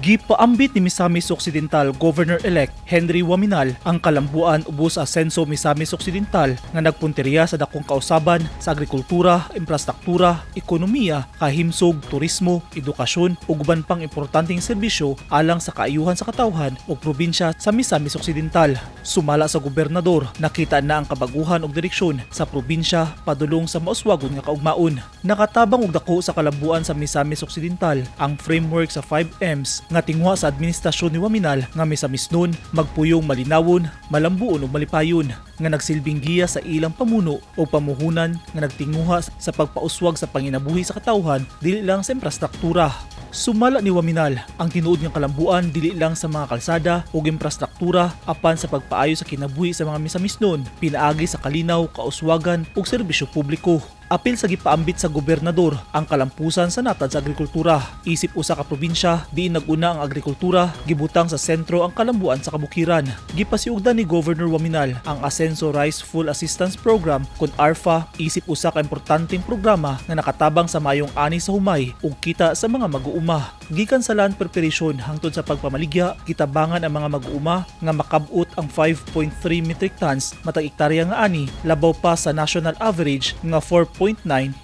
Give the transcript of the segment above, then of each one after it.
Gipaambit ni Misamis Occidental Governor-elect Henry Waminal ang kalambuan ubos asenso Misamis Occidental nga nagpunteriya sa dakong kausaban sa agrikultura, infrastruktura, ekonomiya, kahimsog, turismo, edukasyon ug uban pang importanteng serbisyo alang sa kaayuhan sa katawhan ug probinsya sa Misamis Occidental. Sumala sa gobernador, nakita na ang kabaguhan ug direksyon sa probinsya padulong sa mauswagon nga kaugmaon. Nakatabang og dako sa kalambuan sa Misamis Occidental ang framework sa 5Ms nga tingwa sa administrasyon ni Waminal nga Misamis nun magpuyong malinawon, malambuon ug malipayon nga nagsilbing giya sa ilang pamuno o pamuhunan nga nagtinguha sa pagpauswag sa panginabuhi sa katawhan dili lang sa infrastruktura. Sumala ni Waminal ang tinuod nga kalambuan dili lang sa mga kalsada ug infrastruktura apan sa pagpaayo sa kinabuhi sa mga Misamis nun, pinaagi sa kalinaw, kauswagan ug serbisyo publiko. Apil sa gipaambit sa gobernador ang kalampusan sa natad sa agrikultura. Isip usa ka probinsya, diin naguna ang agrikultura, gibutang sa sentro ang kalambuan sa kabukiran. Gipasiugdan ni Governor Waminal ang Asenso Rice Full Assistance Program kun ARFA, isip usa ka importanteng programa nga nakatabang sa mayong ani sa humay ug kita sa mga mag-uuma. Gikan sa land preparation hangtod sa pagpamaligya, kitabangan ang mga mag-uuma nga makab-ot ang 5.3 metric tons matag ektarya nga ani, labaw pa sa national average nga 4.9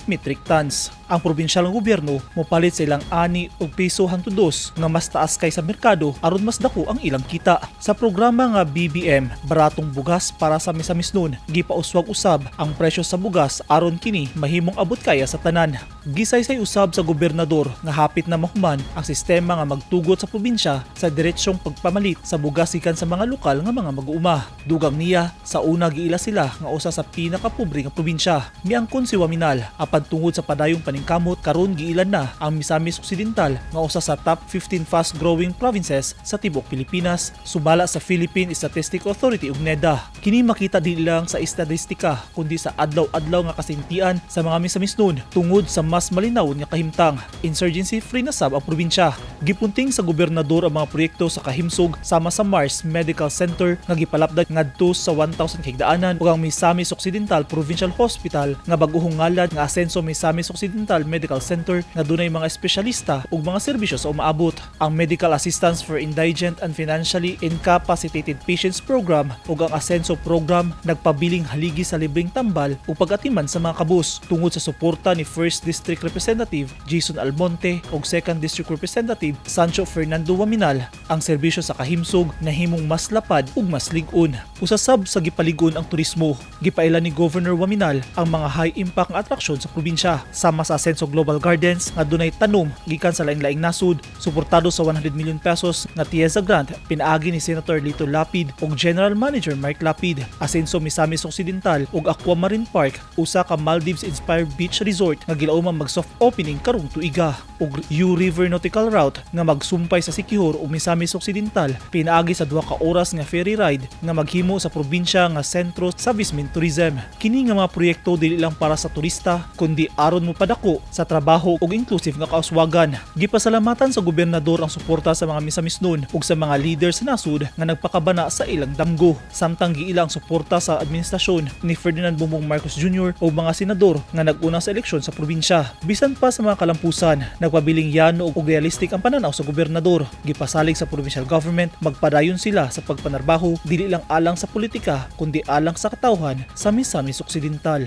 metric tons. Ang probinsyal gobyerno mopalit sa ilang ani og piso hangtod 2 nga mas taas kaysa merkado aron mas dako ang ilang kita. Sa programa nga BBM, baratong bugas para sa Misamis nun, gipauswag usab ang presyo sa bugas aron kini mahimong abot kaya sa tanan. Gisaysay usab sa gobernador nga hapit na mahuman ang sistema nga magtugot sa probinsya sa diretsyong pagpamalit sa bugas gikan sa mga lokal nga mga mag-uuma. Dugang niya sa una giila sila nga usa sa pinakapobre nga probinsya. Miangkon si Waminal apan tungod sa padayong kamot karon giilan na ang Misamis Occidental nga usa sa top 15 fast growing provinces sa tibok Pilipinas sumala sa Philippine Statistical Authority ug NEDA. Kini makita dili lang sa estadistika kundi sa adlaw-adlaw nga kasintian sa mga Misamis nun tungod sa mas malinawon nga kahimtang. Insurgency free na sab ang probinsya. Gipunting sa gobernador ang mga proyekto sa kahimsog sama sa Mars Medical Center nga gipalapdan ngadto sa 1,000 higdaanan ug ang Misamis Occidental Provincial Hospital nga bag-ohong ngalan nga Asenso Misamis Occidental Medical Center nga dunay mga espesyalista ug mga serbisyo sa umaabot. Ang Medical Assistance for Indigent and Financially Incapacitated Patients Program ug ang Asenso Program nagpabiling haligi sa libreng tambal ug pag-atiman sa mga kabus tungod sa suporta ni 1st District Representative Jason Almonte ug 2nd District Representative Sancho Fernando Waminal. Ang serbisyo sa kahimsog nahimong mas lapad ug mas lig-on. Usasab sa gipaligon ang turismo. Gipailan ni Governor Waminal ang mga high impact nga atraksyon sa probinsya sama sa Asenso Global Gardens nga dunay tanom gikan sa laing-laing nasud, suportado sa 100 million pesos nga TIEZA grant pinaagi ni Senator Lito Lapid ug General Manager Mark Lapid. Asenso Misamis Occidental ug Aquamarine Park, usa ka Maldives-inspired beach resort nga gilaumang mag-soft opening karong tuiga ug U River Nautical Route nga magsumpay sa Siquijor ug Misamis Occidental pinaagi sa 2 ka oras nga ferry ride nga maghimo sa probinsya nga sentro sa Vismin Tourism. Kini nga mga proyekto dili lang para sa turista kundi aron mo padako sa trabaho ug inclusive nga kauswagan. Gipasalamatan sa gobernador ang suporta sa mga Misamis nun ug sa mga leaders sa nasud nga nagpakabana sa ilang damgo. Samtang giila ang suporta sa administrasyon ni Ferdinand Bongbong Marcos Jr. o mga senador nga nag-una sa eleksyon sa probinsya. Bisan pa sa mga kalampusan, nagpabiling yano ug realistic ang pananaw sa gobernador. Gipasalig sa provincial government magpadayon sila sa pagpanarbaho dili lang alang sa politika kundi alang sa katawhan sa Misamis Occidental.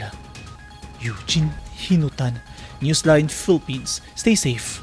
Eugene Hinutan, Newsline Philippines. Stay safe.